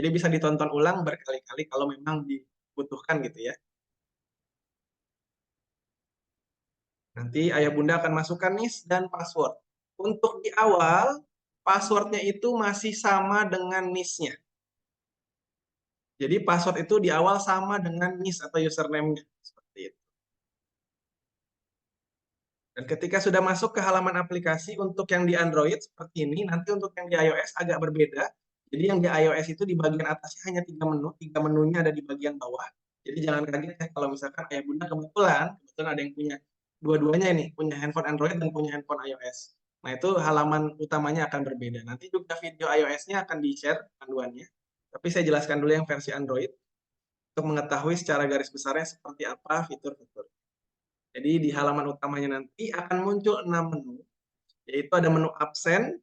Jadi bisa ditonton ulang berkali-kali kalau memang dibutuhkan gitu ya. Nanti ayah bunda akan masukkan NIS dan password. Untuk di awal, passwordnya itu masih sama dengan NIS-nya. Jadi password itu di awal sama dengan NIS atau username-nya. Seperti itu. Dan ketika sudah masuk ke halaman aplikasi untuk yang di Android seperti ini, nanti untuk yang di iOS agak berbeda. Jadi yang di iOS itu di bagian atasnya hanya 3 menu, 3 menunya ada di bagian bawah. Jadi jangan kaget ya kalau misalkan ayah bunda kebetulan ada yang punya dua-duanya ini, punya handphone Android dan punya handphone iOS. Nah itu halaman utamanya akan berbeda. Nanti juga video iOS-nya akan di-share panduannya. Tapi saya jelaskan dulu yang versi Android untuk mengetahui secara garis besarnya seperti apa fitur-fitur. Jadi di halaman utamanya nanti akan muncul 6 menu, yaitu ada menu absen,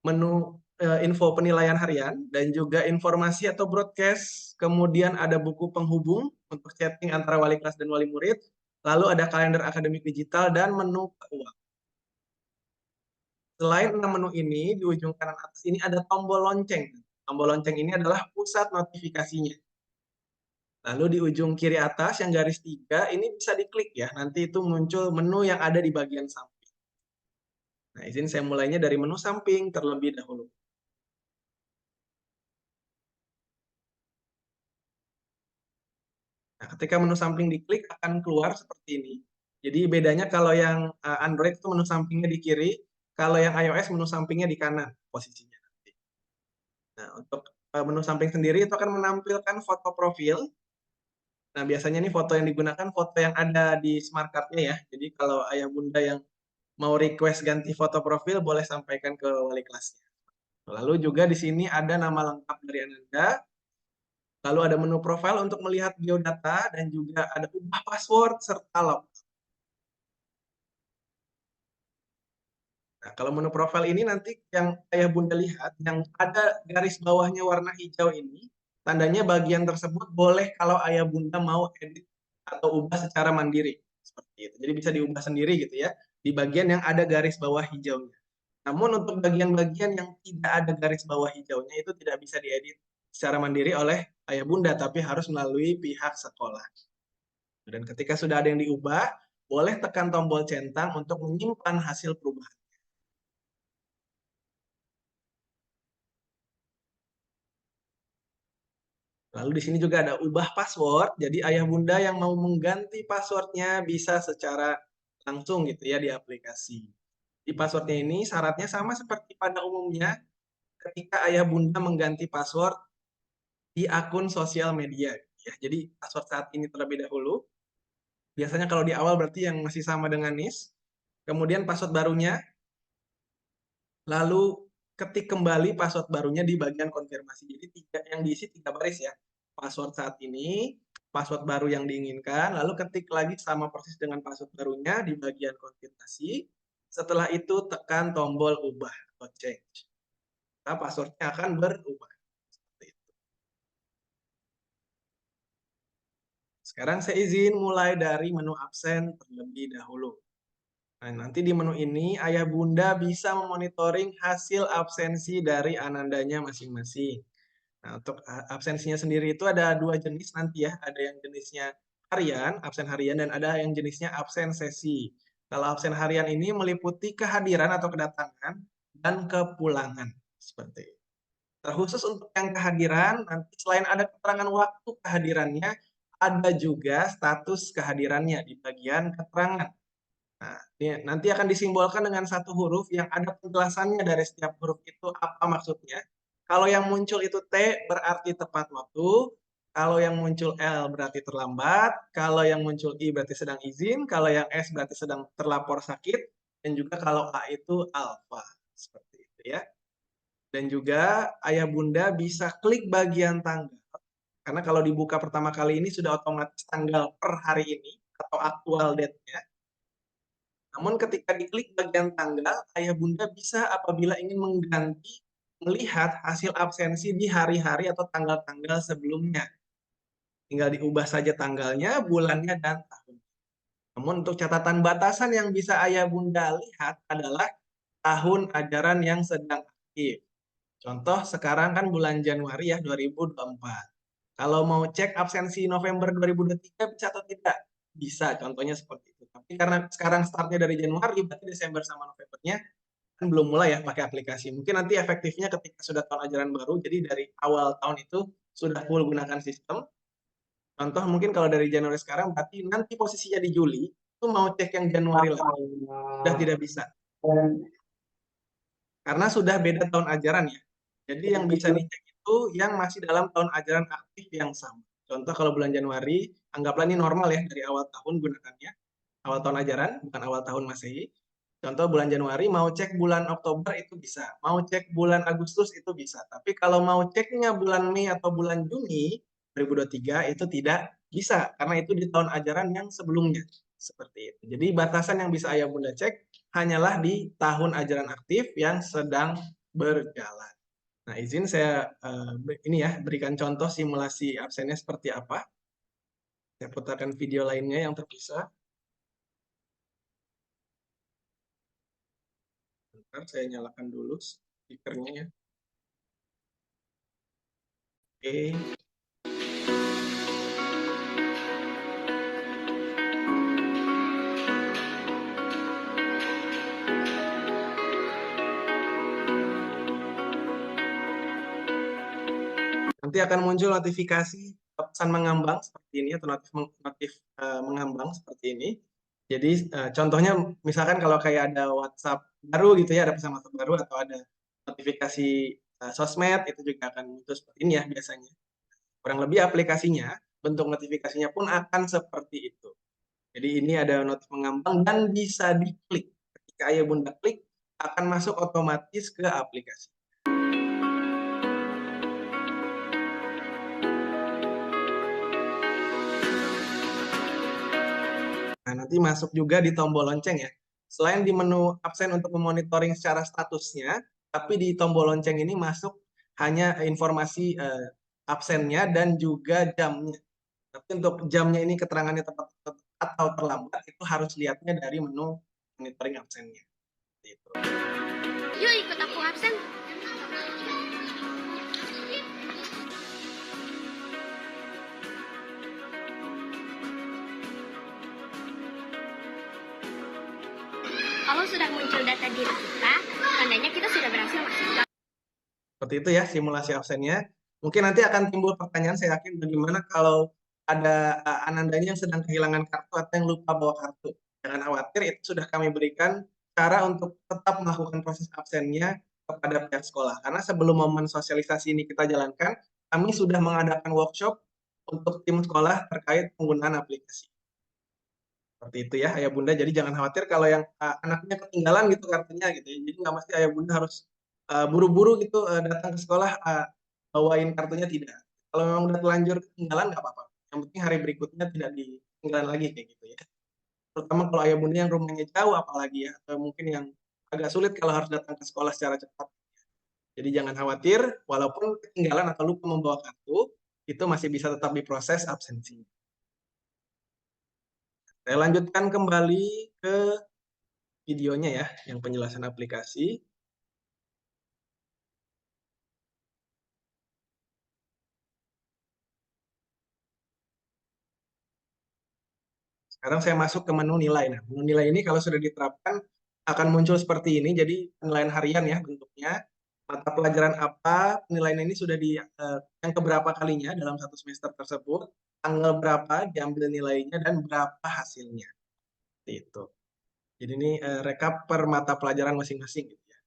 menu info penilaian harian, dan juga informasi atau broadcast, kemudian ada buku penghubung untuk chatting antara wali kelas dan wali murid, lalu ada kalender akademik digital, dan menu keuangan. Selain 6 menu ini, di ujung kanan atas ini ada tombol lonceng. Tombol lonceng ini adalah pusat notifikasinya. Lalu di ujung kiri atas yang garis 3 ini bisa diklik ya. Nanti itu muncul menu yang ada di bagian samping. Nah, izin saya mulainya dari menu samping terlebih dahulu. Nah, ketika menu samping diklik akan keluar seperti ini. Jadi bedanya kalau yang Android itu menu sampingnya di kiri, kalau yang iOS menu sampingnya di kanan posisinya nanti. Nah, untuk menu samping sendiri itu akan menampilkan foto profil. Nah, biasanya nih foto yang digunakan foto yang ada di smart card-nya ya. Jadi kalau ayah bunda yang mau request ganti foto profil boleh sampaikan ke wali kelasnya. Lalu juga di sini ada nama lengkap dari Ananda, lalu ada menu profile untuk melihat biodata, dan juga ada ubah password serta log. Nah, kalau menu profile ini nanti yang ayah bunda lihat, yang ada garis bawahnya warna hijau ini, tandanya bagian tersebut boleh kalau ayah bunda mau edit atau ubah secara mandiri. Seperti itu. Jadi bisa diubah sendiri gitu ya, di bagian yang ada garis bawah hijaunya. Namun untuk bagian-bagian yang tidak ada garis bawah hijaunya itu tidak bisa diedit secara mandiri oleh ayah bunda, tapi harus melalui pihak sekolah. Dan ketika sudah ada yang diubah, boleh tekan tombol centang untuk menyimpan hasil perubahan. Lalu di sini juga ada ubah password, jadi ayah bunda yang mau mengganti passwordnya bisa secara langsung gitu ya di aplikasi. Di passwordnya ini syaratnya sama seperti pada umumnya ketika ayah bunda mengganti password di akun sosial media. Ya, jadi password saat ini terlebih dahulu. Biasanya kalau di awal berarti yang masih sama dengan NIS. Kemudian password barunya, lalu ketik kembali password barunya di bagian konfirmasi. Jadi yang diisi 3 baris ya. Password saat ini, password baru yang diinginkan, lalu ketik lagi sama persis dengan password barunya di bagian konfirmasi. Setelah itu tekan tombol ubah atau change. Nah, passwordnya akan berubah. Sekarang saya izin mulai dari menu absen terlebih dahulu. Nah, nanti di menu ini ayah bunda bisa memonitoring hasil absensi dari anandanya masing-masing. Nah, untuk absensinya sendiri itu ada 2 jenis nanti ya. Ada yang jenisnya harian, absen harian, dan ada yang jenisnya absen sesi. Kalau absen harian ini meliputi kehadiran atau kedatangan dan kepulangan. Seperti itu. Terkhusus untuk yang kehadiran, nanti selain ada keterangan waktu kehadirannya, ada juga status kehadirannya di bagian keterangan. Nah, nanti akan disimbolkan dengan 1 huruf yang ada penjelasannya dari setiap huruf itu apa maksudnya. Kalau yang muncul itu T berarti tepat waktu, kalau yang muncul L berarti terlambat, kalau yang muncul I berarti sedang izin, kalau yang S berarti sedang terlapor sakit, dan juga kalau A itu alfa. Seperti itu ya. Dan juga ayah bunda bisa klik bagian tanggal. Karena kalau dibuka pertama kali ini sudah otomatis tanggal per hari ini atau aktual date-nya. Namun ketika diklik bagian tanggal, ayah bunda bisa apabila ingin mengganti melihat hasil absensi di hari-hari atau tanggal-tanggal sebelumnya. Tinggal diubah saja tanggalnya, bulannya, dan tahun. Namun untuk catatan batasan yang bisa ayah bunda lihat adalah tahun ajaran yang sedang aktif. Contoh sekarang kan bulan Januari ya 2024. Kalau mau cek absensi November 2023 bisa atau tidak? Bisa, contohnya seperti itu. Tapi karena sekarang startnya dari Januari, berarti Desember sama Novembernya kan belum mulai ya pakai aplikasi. Mungkin nanti efektifnya ketika sudah tahun ajaran baru, jadi dari awal tahun itu sudah full gunakan sistem. Contoh mungkin kalau dari Januari sekarang, berarti nanti posisinya di Juli, itu mau cek yang Januari lagi, sudah tidak bisa. Karena sudah beda tahun ajaran ya. Jadi yang bisa dicek itu yang masih dalam tahun ajaran aktif yang sama. Contoh kalau bulan Januari, anggaplah ini normal ya dari awal tahun gunakannya. Awal tahun ajaran, bukan awal tahun Masehi. Contoh bulan Januari, mau cek bulan Oktober itu bisa. Mau cek bulan Agustus itu bisa. Tapi kalau mau ceknya bulan Mei atau bulan Juni 2023 itu tidak bisa. Karena itu di tahun ajaran yang sebelumnya. Seperti itu. Jadi batasan yang bisa Ayah Bunda cek hanyalah di tahun ajaran aktif yang sedang berjalan. Nah, izin saya ini ya berikan contoh simulasi absennya seperti apa. Saya putarkan video lainnya yang terpisah. Bentar, saya nyalakan dulu speakernya ya. Oke. Nanti akan muncul notifikasi pesan mengambang seperti ini atau notif mengambang seperti ini. Jadi contohnya misalkan kalau kayak ada WhatsApp baru gitu ya, ada pesan WhatsApp baru atau ada notifikasi sosmed itu juga akan muncul seperti ini ya biasanya. Kurang lebih aplikasinya, bentuk notifikasinya pun akan seperti itu. Jadi ini ada notif mengambang dan bisa diklik. Ketika Ayah Bunda klik, akan masuk otomatis ke aplikasi. Nah, nanti masuk juga di tombol lonceng ya. Selain di menu absen untuk memonitoring secara statusnya, tapi di tombol lonceng ini masuk hanya informasi absennya dan juga jamnya. Tapi untuk jamnya ini keterangannya tepat atau terlambat itu harus lihatnya dari menu monitoring absennya. Gitu. Yuk ikut aku absen. Kalau sudah muncul data diri kita, tandanya kita sudah berhasil masuk. Seperti itu ya simulasi absennya. Mungkin nanti akan timbul pertanyaan, saya yakin bagaimana kalau ada anandanya yang sedang kehilangan kartu atau yang lupa bawa kartu. Jangan khawatir, itu sudah kami berikan cara untuk tetap melakukan proses absennya kepada pihak sekolah. Karena sebelum momen sosialisasi ini kita jalankan, kami sudah mengadakan workshop untuk tim sekolah terkait penggunaan aplikasi. Seperti itu ya Ayah Bunda, jadi jangan khawatir kalau yang anaknya ketinggalan gitu kartunya gitu ya. Jadi nggak mesti Ayah Bunda harus buru-buru gitu datang ke sekolah bawain kartunya, tidak. Kalau memang udah terlanjur ketinggalan nggak apa-apa. Yang penting hari berikutnya tidak ditinggalan lagi kayak gitu ya. Terutama kalau Ayah Bunda yang rumahnya jauh apalagi ya, atau mungkin yang agak sulit kalau harus datang ke sekolah secara cepat. Jadi jangan khawatir, walaupun ketinggalan atau lupa membawa kartu, itu masih bisa tetap diproses absensinya. Saya lanjutkan kembali ke videonya ya, yang penjelasan aplikasi. Sekarang saya masuk ke menu nilai. Nah, menu nilai ini kalau sudah diterapkan akan muncul seperti ini. Jadi penilaian harian ya bentuknya. Mata pelajaran apa, penilaian ini sudah di yang keberapa kalinya dalam satu semester tersebut, tanggal berapa diambil nilainya dan berapa hasilnya. Itu. Jadi ini rekap per mata pelajaran masing-masing gitu ya.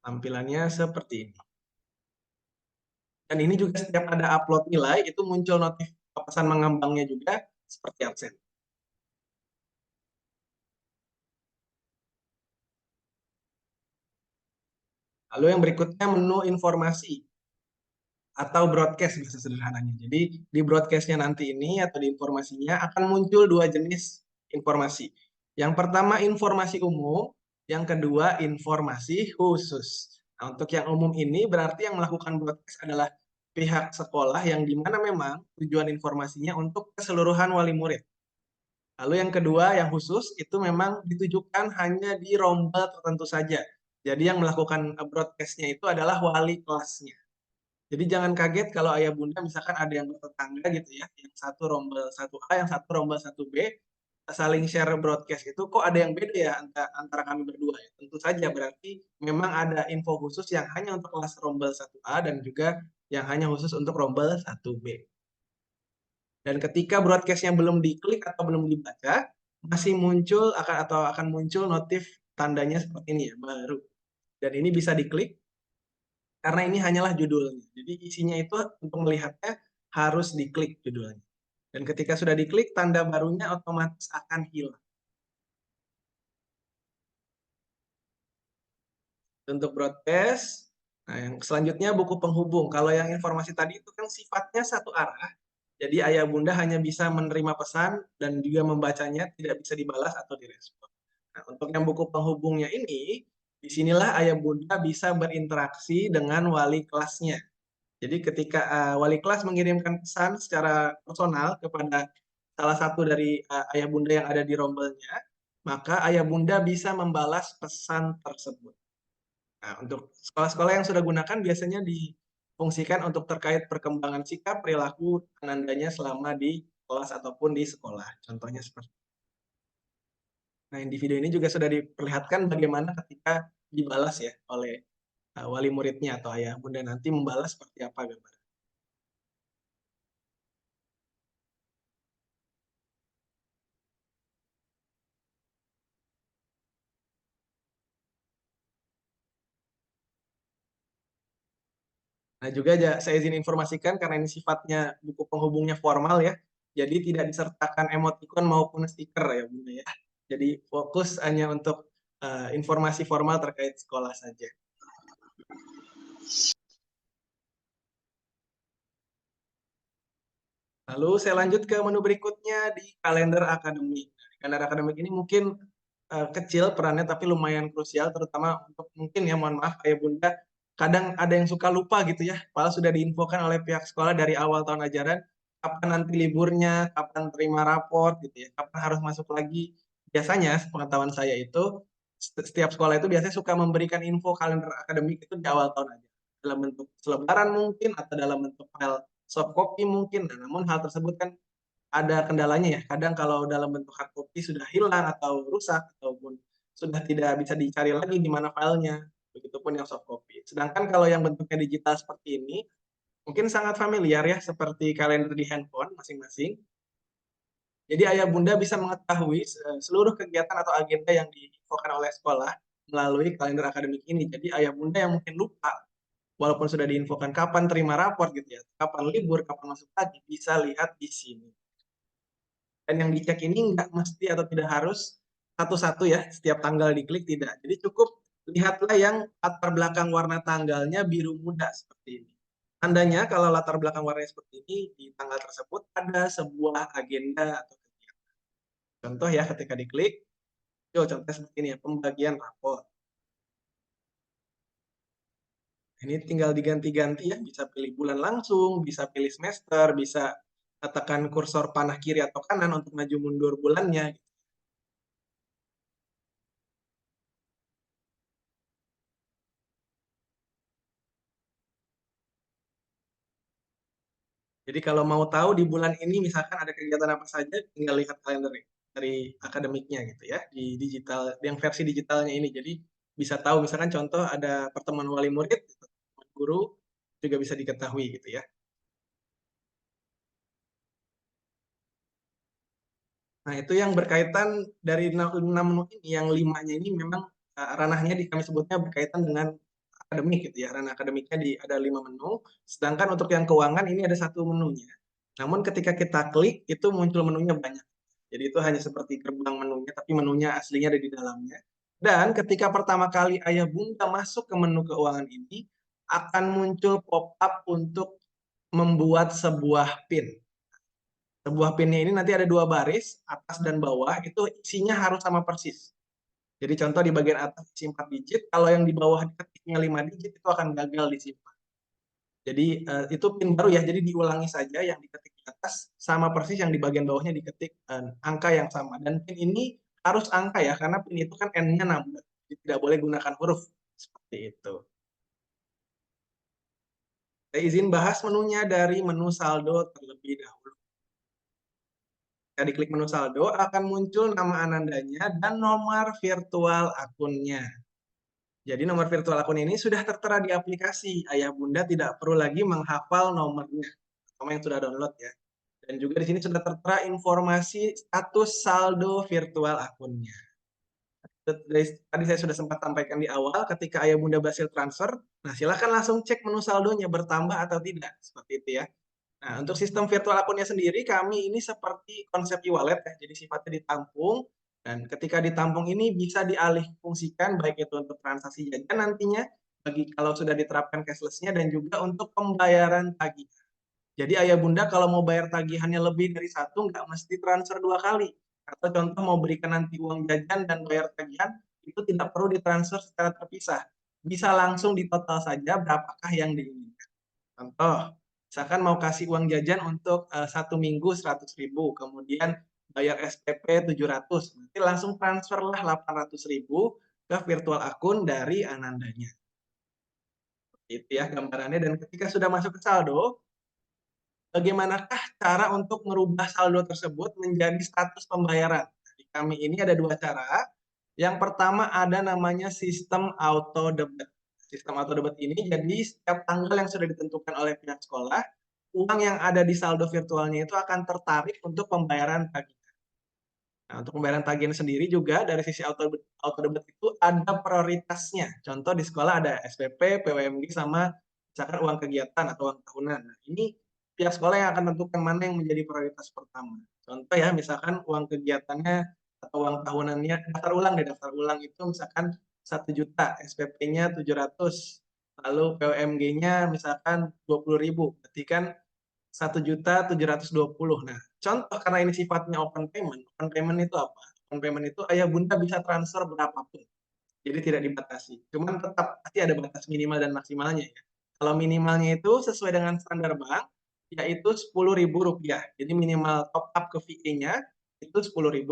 Tampilannya seperti ini. Dan ini juga setiap ada upload nilai itu muncul notif pesan mengambangnya juga seperti absen. Lalu yang berikutnya menu informasi atau broadcast bahasa sederhananya. Jadi di broadcastnya nanti ini atau di informasinya akan muncul dua jenis informasi. Yang pertama informasi umum, yang kedua informasi khusus. Nah, untuk yang umum ini berarti yang melakukan broadcast adalah pihak sekolah yang dimana memang tujuan informasinya untuk keseluruhan wali murid. Lalu yang kedua, yang khusus, itu memang ditujukan hanya di rombel tertentu saja. Jadi yang melakukan broadcast-nya itu adalah wali kelasnya. Jadi jangan kaget kalau ayah bunda misalkan ada yang bertetangga gitu ya, yang satu rombel 1A, yang satu rombel 1B, saling share broadcast itu kok ada yang beda ya antara kami berdua ya. Tentu saja berarti memang ada info khusus yang hanya untuk kelas rombel 1A dan juga yang hanya khusus untuk rombel 1B. Dan ketika broadcast-nya belum diklik atau belum dibaca, masih muncul akan muncul notif tandanya seperti ini ya, baru. Dan ini bisa diklik karena ini hanyalah judulnya. Jadi isinya itu untuk melihatnya harus diklik judulnya. Dan ketika sudah diklik, tanda barunya otomatis akan hilang. Untuk broadcast, nah yang selanjutnya buku penghubung. Kalau yang informasi tadi itu kan sifatnya satu arah. Jadi ayah bunda hanya bisa menerima pesan dan juga membacanya, tidak bisa dibalas atau direspon. Nah, untuk yang buku penghubungnya ini, disinilah ayah bunda bisa berinteraksi dengan wali kelasnya. Jadi ketika wali kelas mengirimkan pesan secara personal kepada salah satu dari ayah bunda yang ada di rombelnya, maka ayah bunda bisa membalas pesan tersebut. Nah, untuk sekolah-sekolah yang sudah gunakan biasanya difungsikan untuk terkait perkembangan sikap, perilaku anandanya selama di kelas ataupun di sekolah. Contohnya seperti itu. Nah, di video ini juga sudah diperlihatkan bagaimana ketika dibalas ya oleh wali muridnya atau ayah bunda nanti membalas seperti apa gambar. Nah, juga saya izin informasikan karena ini sifatnya buku penghubungnya formal ya, jadi tidak disertakan emoticon maupun stiker ya Bunda ya. Jadi fokus hanya untuk informasi formal terkait sekolah saja. Lalu saya lanjut ke menu berikutnya di kalender akademik. Nah, di kalender akademik ini mungkin kecil perannya tapi lumayan krusial terutama untuk mungkin ya mohon maaf ayah bunda kadang ada yang suka lupa gitu ya padahal sudah diinfokan oleh pihak sekolah dari awal tahun ajaran kapan nanti liburnya, kapan terima raport gitu ya, kapan harus masuk lagi. Biasanya sepengetahuan saya itu setiap sekolah itu biasanya suka memberikan info kalender akademik itu di awal tahun aja dalam bentuk selebaran mungkin atau dalam bentuk file soft copy mungkin. Nah, namun hal tersebut kan ada kendalanya ya. Kadang kalau dalam bentuk hard copy sudah hilang atau rusak ataupun sudah tidak bisa dicari lagi di mana filenya. Begitupun yang soft copy. Sedangkan kalau yang bentuknya digital seperti ini, mungkin sangat familiar ya, seperti kalender di handphone masing-masing. Jadi ayah bunda bisa mengetahui seluruh kegiatan atau agenda yang diinfokan oleh sekolah melalui kalender akademik ini. Jadi ayah bunda yang mungkin lupa, walaupun sudah diinfokan kapan terima raport gitu ya, kapan libur, kapan masuk lagi, bisa lihat di sini. Dan yang dicek ini nggak mesti atau tidak harus satu-satu ya, setiap tanggal diklik tidak. Jadi cukup lihatlah yang latar belakang warna tanggalnya biru muda seperti ini. Tandanya kalau latar belakang warnanya seperti ini, di tanggal tersebut ada sebuah agenda atau kegiatan. Contoh ya ketika diklik, contohnya seperti ini ya, pembagian rapor. Ini tinggal diganti-ganti ya, bisa pilih bulan langsung, bisa pilih semester, bisa tekan kursor panah kiri atau kanan untuk maju mundur bulannya. Jadi kalau mau tahu di bulan ini misalkan ada kegiatan apa saja, tinggal lihat kalender dari akademiknya gitu ya, di digital, yang versi digitalnya ini. Jadi bisa tahu misalkan contoh ada pertemuan wali murid, guru juga bisa diketahui gitu ya. Nah itu yang berkaitan dari 6 menu ini, yang 5-nya ini memang ranahnya kami sebutnya berkaitan dengan akademik gitu ya. Ranah akademiknya ada 5 menu, sedangkan untuk yang keuangan ini ada 1 menunya. Namun ketika kita klik itu muncul menunya banyak. Jadi itu hanya seperti gerbang menunya, tapi menunya aslinya ada di dalamnya. Dan ketika pertama kali ayah bunda masuk ke menu keuangan ini, akan muncul pop-up untuk membuat sebuah PIN. Sebuah PIN-nya ini nanti ada 2 baris, atas dan bawah, itu isinya harus sama persis. Jadi contoh di bagian atas isi 4 digit, kalau yang di bawah ketiknya 5 digit itu akan gagal disimpan. Jadi itu PIN baru ya, jadi diulangi saja yang diketik di atas sama persis yang di bagian bawahnya diketik angka yang sama. Dan PIN ini harus angka ya, karena PIN itu kan N-nya nambah, jadi tidak boleh gunakan huruf. Seperti itu. Saya izin bahas menunya dari menu saldo terlebih dahulu. Jika diklik menu saldo, akan muncul nama Anandanya dan nomor virtual akunnya. Jadi nomor virtual akun ini sudah tertera di aplikasi. Ayah bunda tidak perlu lagi menghafal nomornya, sama yang sudah download ya. Dan juga di sini sudah tertera informasi status saldo virtual akunnya. Tadi saya sudah sempat sampaikan di awal, ketika ayah bunda berhasil transfer, nah silakan langsung cek menu saldonya bertambah atau tidak, seperti itu ya. Nah, untuk sistem virtual akunnya sendiri, kami ini seperti konsep e-wallet ya, jadi sifatnya ditampung, dan ketika ditampung ini bisa dialih fungsikan, baik itu untuk transaksi jajan nantinya, bagi kalau sudah diterapkan cashless-nya, dan juga untuk pembayaran tagihan. Jadi ayah bunda kalau mau bayar tagihannya lebih dari satu, nggak mesti transfer 2 kali. Atau contoh mau berikan nanti uang jajan dan bayar tagihan, itu tidak perlu ditransfer secara terpisah. Bisa langsung ditotal saja berapakah yang diinginkan. Contoh, misalkan mau kasih uang jajan untuk 1 minggu 100.000, kemudian bayar SPP 700, nanti langsung transferlah 800.000 ke virtual akun dari Anandanya. Itu ya gambarannya, dan ketika sudah masuk ke saldo, bagaimanakah cara untuk merubah saldo tersebut menjadi status pembayaran? Di kami ini ada 2 cara. Yang pertama ada namanya sistem auto debit. Sistem auto debit ini jadi setiap tanggal yang sudah ditentukan oleh pihak sekolah, uang yang ada di saldo virtualnya itu akan tertarik untuk pembayaran tagihan. Nah, untuk pembayaran tagihan sendiri juga dari sisi auto debit itu ada prioritasnya. Contoh di sekolah ada SPP, PWMG, sama misalkan uang kegiatan atau uang tahunan. Nah, ini pihak sekolah yang akan tentukan mana yang menjadi prioritas pertama. Contoh ya, misalkan uang kegiatannya atau uang tahunannya, daftar ulang itu misalkan 1 juta, SPP-nya 700, lalu PWMG-nya misalkan 20.000, berarti kan 1.720.000. Nah, contoh karena ini sifatnya open payment itu apa? Open payment itu ayah bunda bisa transfer berapapun, jadi tidak dibatasi. Cuman tetap pasti ada batas minimal dan maksimalnya ya. Kalau minimalnya itu sesuai dengan standar bank, yaitu Rp10.000. Jadi minimal top up ke VA-nya itu Rp10.000.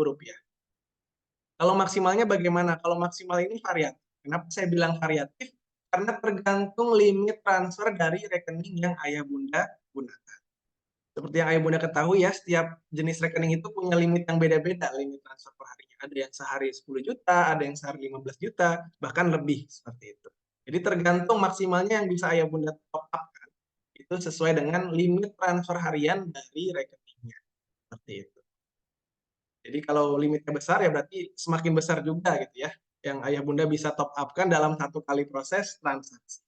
Kalau maksimalnya bagaimana? Kalau maksimal ini variatif. Kenapa saya bilang variatif? Karena tergantung limit transfer dari rekening yang ayah bunda gunakan. Seperti yang ayah bunda ketahui ya, setiap jenis rekening itu punya limit yang beda-beda, limit transfer per harinya. Ada yang sehari 10 juta, ada yang sehari 15 juta, bahkan lebih seperti itu. Jadi tergantung maksimalnya yang bisa ayah bunda top up kan, itu sesuai dengan limit transfer harian dari rekeningnya. Seperti itu. Jadi kalau limitnya besar ya berarti semakin besar juga gitu ya, yang ayah bunda bisa top up kan dalam 1 kali proses transaksi.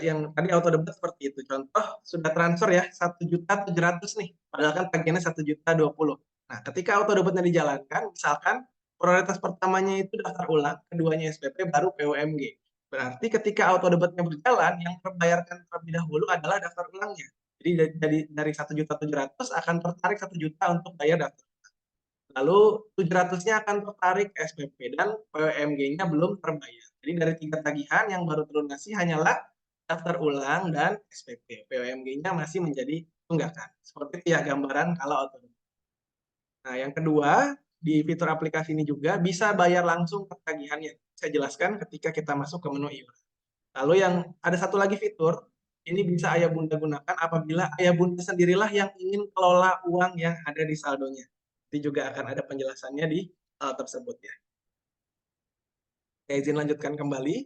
Yang tadi auto debit seperti itu. Contoh sudah transfer ya 1.700.000 nih, padahal kan tagihannya 1.020.000. Nah, ketika auto debitnya dijalankan, misalkan prioritas pertamanya itu daftar ulang, keduanya SPP, baru PUMG. Berarti ketika auto debitnya berjalan, yang terbayarkan terlebih dahulu adalah daftar ulangnya. Jadi dari 1.700.000 akan tertarik 1 juta untuk bayar daftar. Lalu 700-nya akan tertarik SPP dan PUMG-nya belum terbayar. Jadi dari 3 tagihan yang baru terlunasi hanyalah daftar ulang dan SPP. PUMG-nya masih menjadi tunggakan. Seperti itu ya gambaran kalau auto debit. Nah, yang kedua, di fitur aplikasi ini juga bisa bayar langsung ke tagihannya. Saya jelaskan ketika kita masuk ke menu iuran. Lalu yang ada satu lagi fitur, ini bisa ayah bunda gunakan apabila ayah bunda sendirilah yang ingin kelola uang yang ada di saldonya. Nanti juga akan ada penjelasannya di hal tersebut ya. Saya izin lanjutkan kembali.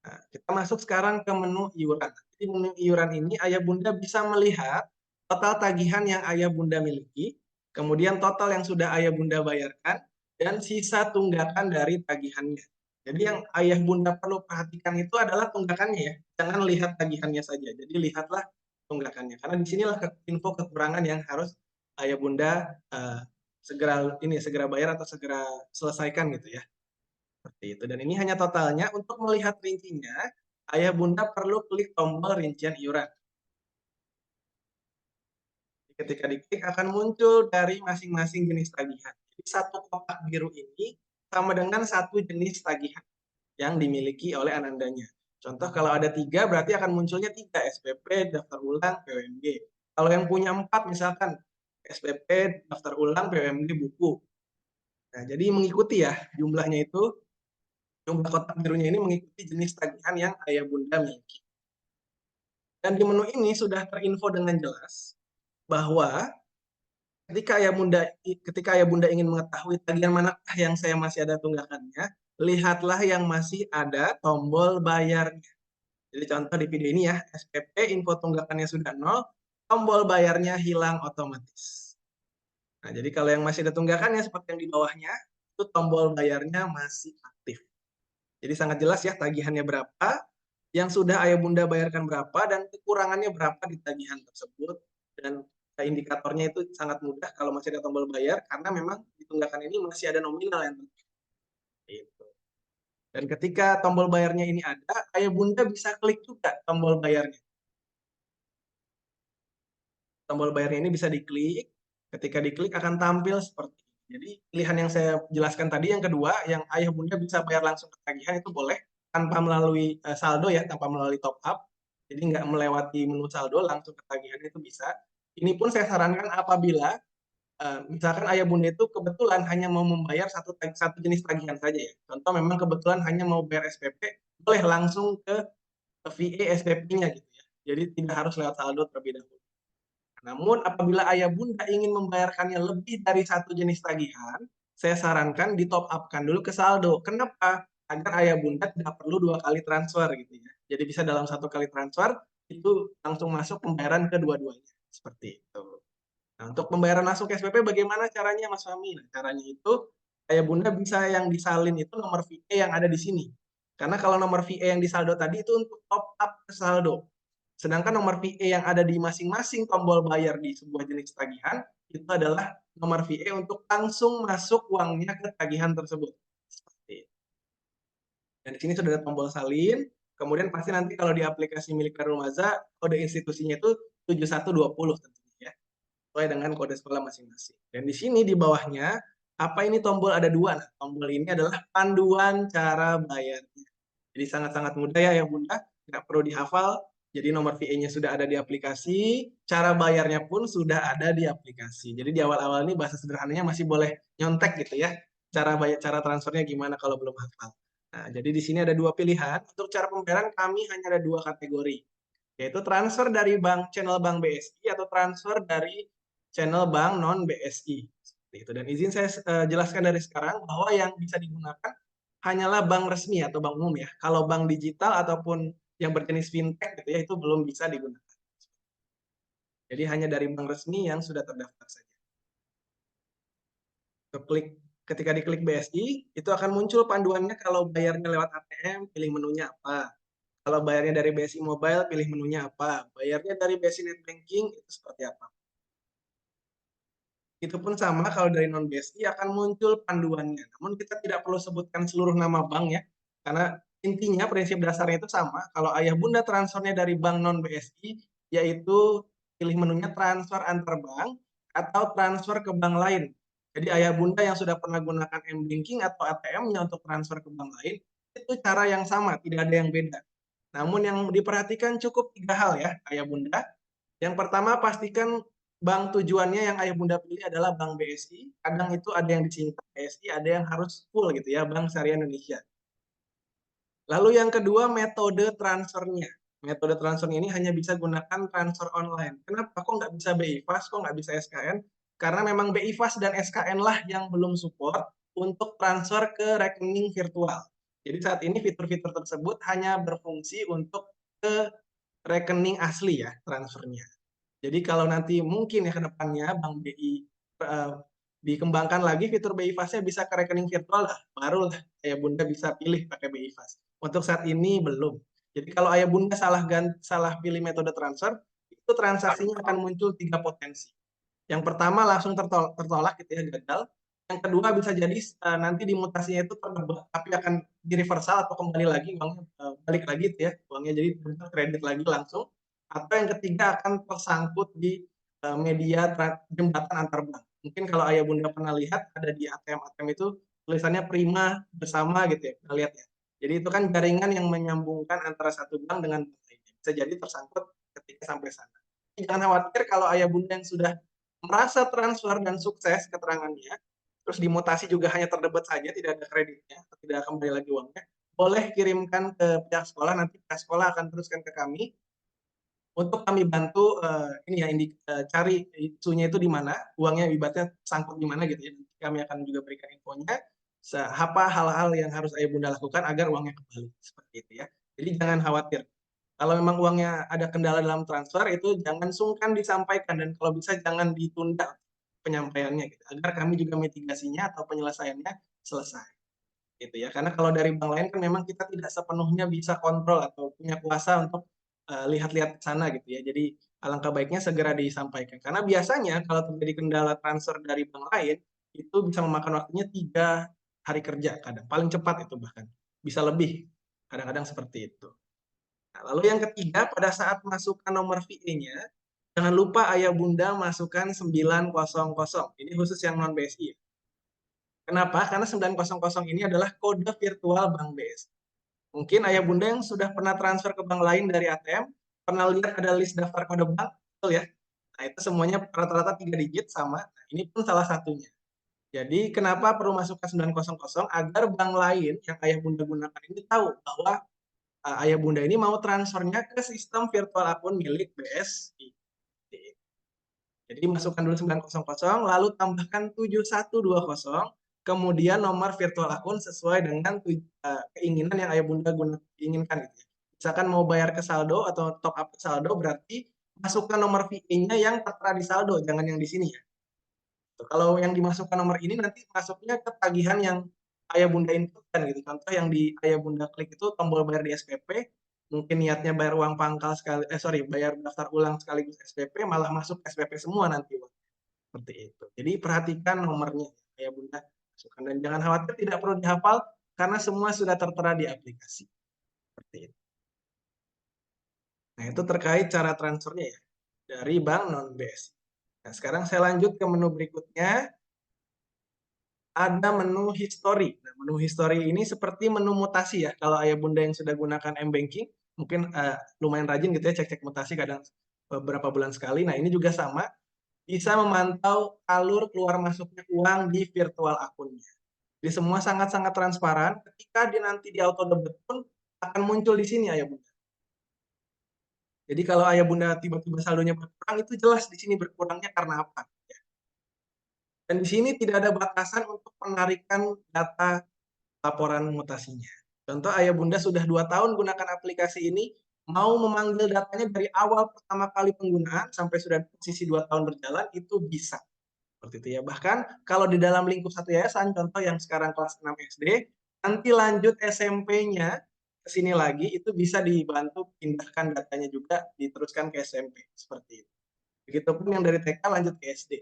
Nah, kita masuk sekarang ke menu iuran. Di menu iuran ini ayah bunda bisa melihat total tagihan yang ayah bunda miliki, kemudian total yang sudah ayah bunda bayarkan, dan sisa tunggakan dari tagihannya. Jadi yang ayah bunda perlu perhatikan itu adalah tunggakannya ya. Jangan lihat tagihannya saja. Jadi lihatlah tunggakannya. Karena disinilah info kekurangan yang harus ayah bunda segera bayar atau segera selesaikan gitu ya. Seperti itu. Dan ini hanya totalnya. Untuk melihat rincinya, ayah bunda perlu klik tombol rincian iuran. Ketika diklik akan muncul dari masing-masing jenis tagihan. Jadi satu kotak biru ini sama dengan satu jenis tagihan yang dimiliki oleh Anandanya. Contoh kalau ada 3 berarti akan munculnya 3 SPP, daftar ulang, PWMG. Kalau yang punya 4 misalkan SPP, daftar ulang, PWMG, buku. Nah, jadi mengikuti ya jumlahnya itu, jumlah kotak birunya ini mengikuti jenis tagihan yang ayah bunda miliki. Dan di menu ini sudah terinfo dengan jelas bahwa ketika ayah bunda ingin mengetahui tagihan manakah yang saya masih ada tunggakannya, lihatlah yang masih ada tombol bayarnya. Jadi contoh di video ini ya, SPP info tunggakannya sudah 0, tombol bayarnya hilang otomatis. Nah, jadi kalau yang masih ada tunggakannya seperti yang di bawahnya, itu tombol bayarnya masih aktif. Jadi sangat jelas ya tagihannya berapa, yang sudah ayah bunda bayarkan berapa, dan kekurangannya berapa di tagihan tersebut. Dan indikatornya itu sangat mudah kalau masih ada tombol bayar, karena memang di tunggakan ini masih ada nominal yang itu. Dan ketika tombol bayarnya ini ada, ayah bunda bisa klik juga tombol bayarnya. Tombol bayarnya ini bisa diklik, ketika diklik akan tampil seperti ini. Jadi pilihan yang saya jelaskan tadi yang kedua, yang ayah bunda bisa bayar langsung ke tagihan itu boleh tanpa melalui saldo ya, tanpa melalui top up. Jadi nggak melewati menu saldo, langsung ke tagihan itu bisa. Ini pun saya sarankan apabila misalkan ayah bunda itu kebetulan hanya mau membayar satu jenis tagihan saja ya. Contoh memang kebetulan hanya mau bayar SPP, boleh langsung ke VE SPP-nya gitu ya. Jadi tidak harus lewat saldo terlebih dahulu. Namun apabila ayah bunda ingin membayarkannya lebih dari satu jenis tagihan, saya sarankan di top up-kan dulu ke saldo. Kenapa? Agar ayah bunda tidak perlu 2 kali transfer gitu ya. Jadi bisa dalam 1 kali transfer itu langsung masuk pembayaran kedua-duanya. Seperti itu. Nah, untuk pembayaran langsung ke SPP bagaimana caranya Mas Fahmi? Nah, caranya itu ayah bunda bisa yang disalin itu nomor VE yang ada di sini. Karena kalau nomor VE yang di saldo tadi itu untuk top up ke saldo. Sedangkan nomor VE yang ada di masing-masing tombol bayar di sebuah jenis tagihan itu adalah nomor VE untuk langsung masuk uangnya ke tagihan tersebut. Seperti itu. Dan di sini sudah ada tombol salin. Kemudian pasti nanti kalau di aplikasi milik Darul Maza, kode institusinya itu 7120 tentunya ya, sesuai dengan kode sekolah masing-masing. Dan di sini di bawahnya, apa ini tombol ada dua? Nah, tombol ini adalah panduan cara bayarnya. Jadi sangat-sangat mudah ya Bunda, nggak perlu dihafal. Jadi nomor VE-nya sudah ada di aplikasi, cara bayarnya pun sudah ada di aplikasi. Jadi di awal-awal ini bahasa sederhananya masih boleh nyontek gitu ya. Cara transfernya gimana kalau belum hafal. Nah, jadi di sini ada dua pilihan. Untuk cara pembayaran kami hanya ada dua kategori, yaitu transfer dari channel bank BSI atau transfer dari channel bank non BSI. Seperti itu. Dan izin saya jelaskan dari sekarang bahwa yang bisa digunakan hanyalah bank resmi atau bank umum ya. Kalau bank digital ataupun yang berjenis fintech gitu ya, itu belum bisa digunakan. Jadi hanya dari bank resmi yang sudah terdaftar saja. Ketika diklik BSI, itu akan muncul panduannya kalau bayarnya lewat ATM, pilih menunya apa. Kalau bayarnya dari BSI Mobile, pilih menunya apa. Bayarnya dari BSI Net Banking, itu seperti apa. Itu pun sama kalau dari non BSI akan muncul panduannya. Namun kita tidak perlu sebutkan seluruh nama bank ya, karena intinya prinsip dasarnya itu sama. Kalau ayah bunda transfernya dari bank non BSI, yaitu pilih menunya transfer antar bank atau transfer ke bank lain. Jadi ayah bunda yang sudah pernah gunakan M-Banking atau ATM-nya untuk transfer ke bank lain, itu cara yang sama, tidak ada yang beda. Namun yang diperhatikan cukup 3 hal ya, ayah bunda. Yang pertama, pastikan bank tujuannya yang ayah bunda pilih adalah bank BSI. Kadang itu ada yang disingkat BSI, ada yang harus full gitu ya, Bank Syariah Indonesia. Lalu yang kedua, metode transfernya. Metode transfer ini hanya bisa gunakan transfer online. Kenapa? Kok nggak bisa BI Fast, kok nggak bisa SKN? Karena memang BI Fast dan SKN lah yang belum support untuk transfer ke rekening virtual. Jadi saat ini fitur-fitur tersebut hanya berfungsi untuk ke rekening asli ya transfernya. Jadi kalau nanti mungkin ya ke depannya Bank BI dikembangkan lagi fitur BI Fast-nya bisa ke rekening virtual lah, barulah ayah bunda bisa pilih pakai BI Fast. Untuk saat ini belum. Jadi kalau ayah bunda salah pilih metode transfer, itu transaksinya akan muncul 3 potensi. Yang pertama langsung tertolak gitu ya, gagal. Yang kedua bisa jadi nanti dimutasinya itu terlebah, tapi akan di reversal atau kembali lagi uangnya balik lagi gitu ya, uangnya jadi kredit lagi langsung. Atau yang ketiga akan tersangkut di media jembatan antar bank. Mungkin kalau ayah bunda pernah lihat ada di ATM-ATM itu tulisannya Prima bersama gitu ya, kita lihat ya. Jadi itu kan jaringan yang menyambungkan antara satu bank dengan bank lainnya. Bisa jadi tersangkut ketika sampai sana. Jangan khawatir kalau ayah bunda yang sudah merasa transfer dan sukses keterangannya, terus dimutasi juga hanya terdebet saja, tidak ada kreditnya, atau tidak kembali lagi uangnya, boleh kirimkan ke pihak sekolah, nanti pihak sekolah akan teruskan ke kami untuk kami bantu, cari isunya itu di mana, uangnya ibaratnya sangkut di mana gitu ya. Kami akan juga berikan infonya, apa hal-hal yang harus ayah bunda lakukan agar uangnya kembali, seperti itu ya. Jadi jangan khawatir. Kalau memang uangnya ada kendala dalam transfer, itu jangan sungkan disampaikan dan kalau bisa jangan ditunda penyampaiannya gitu, agar kami juga mitigasinya atau penyelesaiannya selesai, gitu ya. Karena kalau dari bank lain kan memang kita tidak sepenuhnya bisa kontrol atau punya kuasa untuk lihat-lihat ke sana gitu ya. Jadi alangkah baiknya segera disampaikan. Karena biasanya kalau terjadi kendala transfer dari bank lain, itu bisa memakan waktunya 3 hari kerja kadang, paling cepat itu bahkan, bisa lebih, kadang-kadang seperti itu. Nah, lalu yang ketiga, pada saat masukkan nomor VE-nya, jangan lupa ayah bunda masukkan 900. Ini khusus yang non BSI. Kenapa? Karena 900 ini adalah kode virtual Bank BSI. Mungkin ayah bunda yang sudah pernah transfer ke bank lain dari ATM, pernah lihat ada list daftar kode bank, betul ya? Nah, itu semuanya rata-rata 3 digit sama. Nah, ini pun salah satunya. Jadi, kenapa perlu masukkan 900? Agar bank lain yang ayah bunda gunakan ini tahu bahwa ayah bunda ini mau transfernya ke sistem virtual akun milik BSI. Jadi masukkan dulu 900, lalu tambahkan 7120, kemudian nomor virtual akun sesuai dengan keinginan yang ayah bunda inginkan gitu ya. Misalkan mau bayar ke saldo atau top up ke saldo, berarti masukkan nomor VI-nya yang tertera di saldo, jangan yang di sini ya. Kalau yang dimasukkan nomor ini nanti masuknya ke tagihan yang ayah bunda inputkan gitu. Contoh yang di ayah bunda klik itu tombol bayar di SPP, mungkin niatnya bayar uang pangkal bayar daftar ulang sekaligus SPP, malah masuk SPP semua nanti, seperti itu. Jadi perhatikan nomornya ayah bunda masukkan dan jangan khawatir tidak perlu dihafal karena semua sudah tertera di aplikasi. Seperti itu. Nah, itu terkait cara transfernya ya dari bank non BSI. Nah, sekarang saya lanjut ke menu berikutnya. Ada menu history. Nah, menu history ini seperti menu mutasi ya. Kalau ayah bunda yang sudah gunakan M-Banking, mungkin lumayan rajin gitu ya cek-cek mutasi kadang beberapa bulan sekali. Nah, ini juga sama, bisa memantau alur keluar masuknya uang di virtual akunnya. Jadi semua sangat-sangat transparan. Ketika nanti di auto debit pun akan muncul di sini ayah bunda. Jadi kalau ayah bunda tiba-tiba saldonya berkurang, itu jelas di sini berkurangnya karena apa. Dan di sini tidak ada batasan untuk penarikan data laporan mutasinya. Contoh ayah bunda sudah 2 tahun gunakan aplikasi ini, mau memanggil datanya dari awal pertama kali penggunaan sampai sudah posisi 2 tahun berjalan, itu bisa. Seperti itu ya. Bahkan kalau di dalam lingkup satu yayasan, contoh yang sekarang kelas 6 SD, nanti lanjut SMP-nya ke sini lagi, itu bisa dibantu pindahkan datanya juga, diteruskan ke SMP. Seperti itu. Begitupun yang dari TK lanjut ke SD.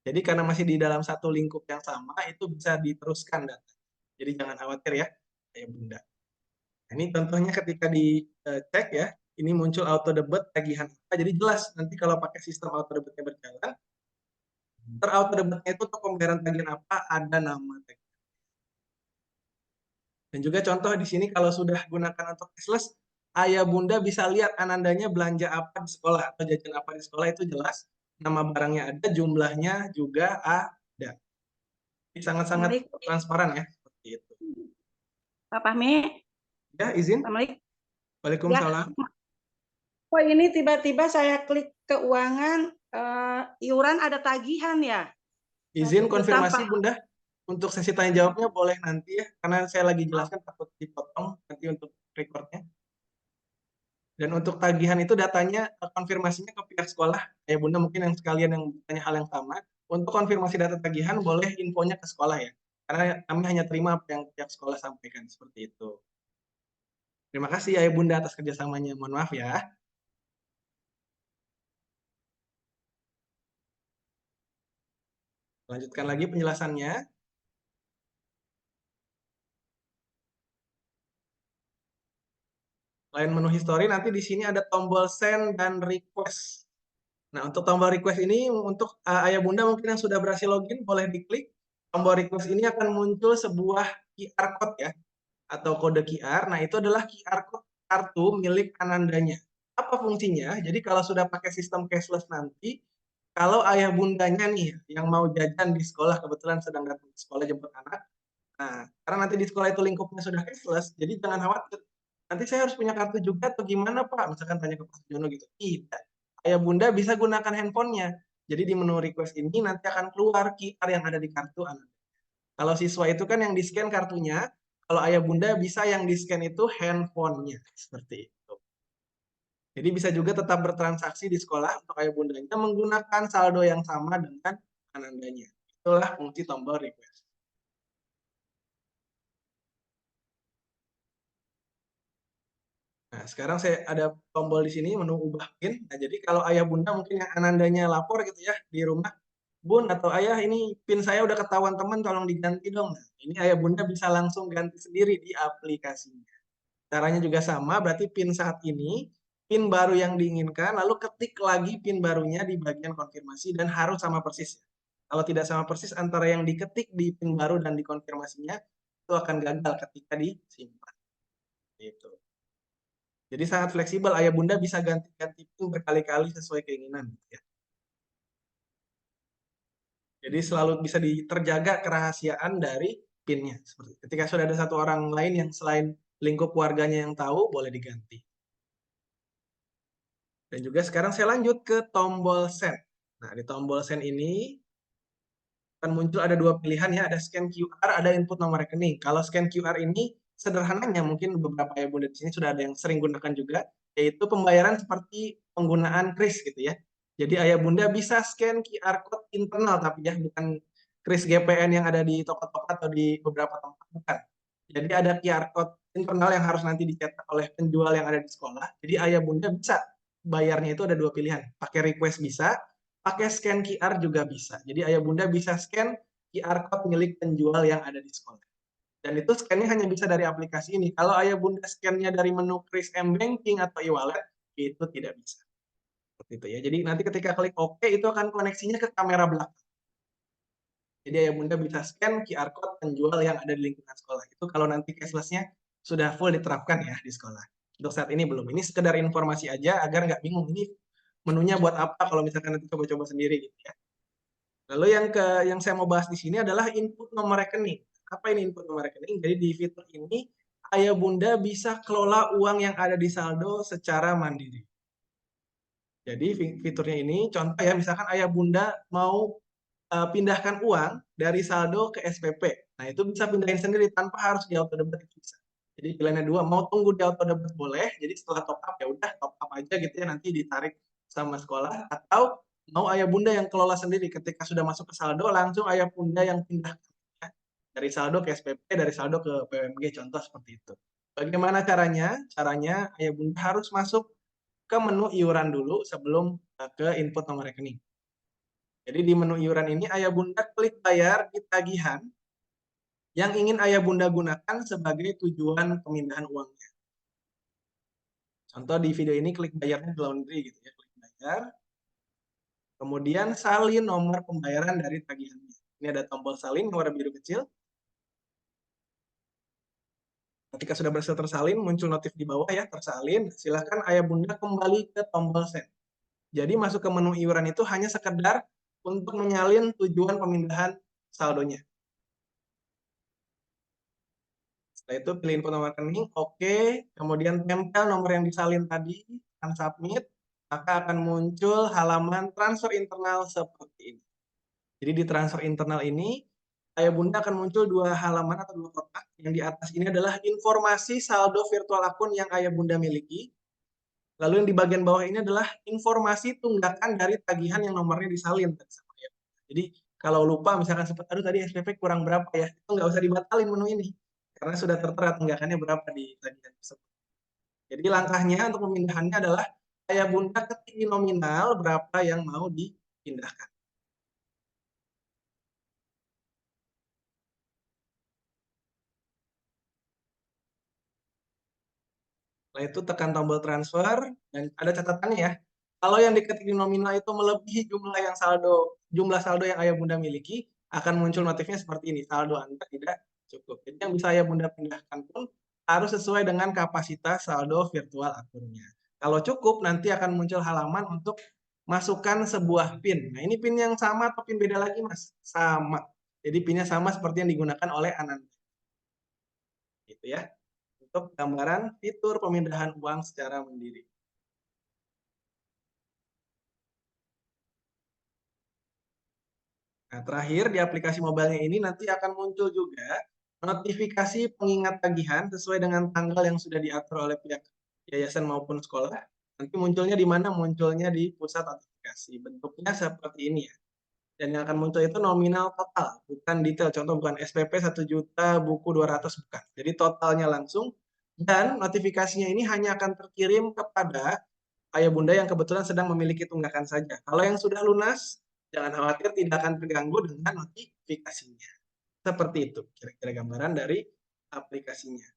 Jadi karena masih di dalam satu lingkup yang sama, itu bisa diteruskan data. Jadi jangan khawatir ya, ayah bunda. Nah, ini contohnya ketika dicek ya, ini muncul auto debit tagihan apa. Jadi jelas nanti kalau pakai sistem auto debitnya berjalan, auto debitnya itu untuk pembayaran tagihan apa ada nama tagihan. Dan juga contoh di sini kalau sudah gunakan untuk cashless, ayah bunda bisa lihat anandanya belanja apa di sekolah atau jajan apa di sekolah, itu jelas. Nama barangnya ada, jumlahnya juga ada. Jadi sangat-sangat Assalamualaikum. transparan ya, seperti itu. Pak Fahmi. Ya, izin. Assalamualaikum. Waalaikumsalam. Ya. Oh, ini tiba-tiba saya klik keuangan, iuran ada tagihan ya? Izin konfirmasi Tanpa. Bunda, untuk sesi tanya jawabnya boleh nanti ya, karena saya lagi jelaskan takut dipotong nanti untuk recordnya. Dan untuk tagihan itu datanya konfirmasinya ke pihak sekolah. Ya Bunda mungkin yang sekalian yang bertanya hal yang sama, untuk konfirmasi data tagihan boleh infonya ke sekolah ya. Karena kami hanya terima apa yang pihak sekolah sampaikan, seperti itu. Terima kasih ya Bunda atas kerjasamanya. Mohon maaf ya. Lanjutkan lagi penjelasannya. Selain menu history, nanti di sini ada tombol send dan request. Nah, untuk tombol request ini, untuk ayah bunda mungkin yang sudah berhasil login, boleh diklik. Tombol request ini akan muncul sebuah QR code ya, atau kode QR. Nah, itu adalah QR code kartu milik anandanya. Apa fungsinya? Jadi kalau sudah pakai sistem cashless nanti, kalau ayah bundanya nih yang mau jajan di sekolah kebetulan sedang datang ke sekolah jemput anak. Nah, karena nanti di sekolah itu lingkupnya sudah cashless, jadi jangan khawatir. Nanti saya harus punya kartu juga atau gimana Pak? Misalkan tanya ke Pak Jono gitu. Tidak. Ayah bunda bisa gunakan handphonenya. Jadi di menu request ini nanti akan keluar QR yang ada di kartu anak. Kalau siswa itu kan yang di-scan kartunya, kalau ayah bunda bisa yang di-scan itu handphonenya. Seperti itu. Jadi bisa juga tetap bertransaksi di sekolah untuk ayah bundanya menggunakan saldo yang sama dengan anandanya. Itulah fungsi tombol request. Nah, sekarang saya ada tombol di sini menu ubah PIN. Nah, jadi kalau ayah bunda mungkin yang anandanya lapor gitu ya di rumah, Bun atau Ayah ini PIN saya udah ketahuan teman tolong diganti dong. Nah, ini ayah bunda bisa langsung ganti sendiri di aplikasinya. Caranya juga sama, berarti PIN saat ini, PIN baru yang diinginkan, lalu ketik lagi PIN barunya di bagian konfirmasi dan harus sama persis. Kalau tidak sama persis antara yang diketik di PIN baru dan dikonfirmasinya, itu akan gagal ketika disimpan. Gitu. Jadi sangat fleksibel, ayah bunda bisa ganti-ganti PIN berkali-kali sesuai keinginan. Ya. Jadi selalu bisa terjaga kerahasiaan dari PIN-nya. Ketika sudah ada satu orang lain yang selain lingkup keluarganya yang tahu, boleh diganti. Dan juga sekarang saya lanjut ke tombol send. Nah, di tombol send ini akan muncul ada dua pilihan ya, ada scan QR, ada input nomor rekening. Kalau scan QR ini sederhananya mungkin beberapa ayah bunda di sini sudah ada yang sering gunakan juga, yaitu pembayaran seperti penggunaan kris gitu ya. Jadi ayah bunda bisa scan QR code internal tapi ya bukan kris GPN yang ada di toko-toko atau di beberapa tempat, bukan. Jadi ada QR code internal yang harus nanti dicetak oleh penjual yang ada di sekolah. Jadi ayah bunda bisa bayarnya itu ada dua pilihan, pakai request bisa, pakai scan QR juga bisa. Jadi ayah bunda bisa scan QR code milik penjual yang ada di sekolah. Dan itu scan-nya hanya bisa dari aplikasi ini. Kalau ayah bunda scan-nya dari menu Kris M-Banking atau e-wallet, itu tidak bisa. Seperti itu ya. Jadi nanti ketika klik OK, itu akan koneksinya ke kamera belakang. Jadi ayah bunda bisa scan QR code penjual yang ada di lingkungan sekolah. Itu kalau nanti cashless-nya sudah full diterapkan ya di sekolah. Untuk saat ini belum. Ini sekedar informasi aja agar nggak bingung. Ini menunya buat apa kalau misalkan nanti coba-coba sendiri gitu ya. Lalu yang saya mau bahas di sini adalah input nomor rekening. Apa ini input nomor rekening? Jadi di fitur ini ayah bunda bisa kelola uang yang ada di saldo secara mandiri. Jadi fiturnya ini contoh ya misalkan ayah bunda mau pindahkan uang dari saldo ke SPP. Nah, itu bisa pindahin sendiri tanpa harus di auto debit itu bisa. Jadi pilihannya dua, mau tunggu di auto debit boleh, jadi setelah top up ya udah top up aja gitu ya nanti ditarik sama sekolah, atau mau ayah bunda yang kelola sendiri ketika sudah masuk ke saldo langsung ayah bunda yang pindahkan ya. Dari saldo ke SPP, dari saldo ke PMG contoh seperti itu. Bagaimana caranya? Caranya ayah bunda harus masuk ke menu iuran dulu sebelum ke input nomor rekening. Jadi di menu iuran ini ayah bunda klik bayar di tagihan yang ingin ayah bunda gunakan sebagai tujuan pemindahan uangnya. Contoh di video ini klik bayarnya di laundry gitu ya, klik bayar. Kemudian salin nomor pembayaran dari tagihannya. Ini ada tombol salin warna biru kecil. Ketika sudah berhasil tersalin, muncul notif di bawah ya, tersalin. Silahkan ayah bunda kembali ke tombol send. Jadi masuk ke menu iuran itu hanya sekedar untuk menyalin tujuan pemindahan saldonya. Setelah itu pilih input nomor rekening, oke. Kemudian tempel nomor yang disalin tadi, akan submit, maka akan muncul halaman transfer internal seperti ini. Jadi di transfer internal ini, ayah bunda akan muncul dua halaman atau dua kotak. Yang di atas ini adalah informasi saldo virtual akun yang ayah bunda miliki. Lalu yang di bagian bawah ini adalah informasi tunggakan dari tagihan yang nomornya disalin. Jadi kalau lupa misalkan sempat, aduh tadi SPP kurang berapa ya, itu nggak usah dibatalin menu ini. Karena sudah tertera tunggakannya berapa di tagihan tersebut. Jadi langkahnya untuk pemindahannya adalah ayah bunda ketik di nominal berapa yang mau dipindahkan. Setelah itu tekan tombol transfer dan ada catatannya ya. Kalau yang diketik di nominal itu melebihi jumlah saldo yang ayah bunda miliki, akan muncul notifnya seperti ini, saldo Anda tidak cukup. Jadi yang bisa ayah bunda pindahkan pun harus sesuai dengan kapasitas saldo virtual akunnya. Kalau cukup, nanti akan muncul halaman untuk masukkan sebuah PIN. Nah, ini PIN yang sama atau PIN beda lagi, Mas? Sama. Jadi PIN-nya sama seperti yang digunakan oleh Ananda. Gitu ya. Untuk gambaran fitur pemindahan uang secara mandiri. Nah, terakhir di aplikasi mobilenya ini nanti akan muncul juga notifikasi pengingat tagihan sesuai dengan tanggal yang sudah diatur oleh pihak yayasan maupun sekolah. Nanti munculnya di mana? Munculnya di pusat notifikasi. Bentuknya seperti ini ya. Dan yang akan muncul itu nominal total, bukan detail. Contoh bukan SPP 1 juta, buku 200, bukan. Jadi totalnya langsung. Dan notifikasinya ini hanya akan terkirim kepada ayah bunda yang kebetulan sedang memiliki tunggakan saja. Kalau yang sudah lunas, jangan khawatir tidak akan terganggu dengan notifikasinya. Seperti itu kira-kira gambaran dari aplikasinya.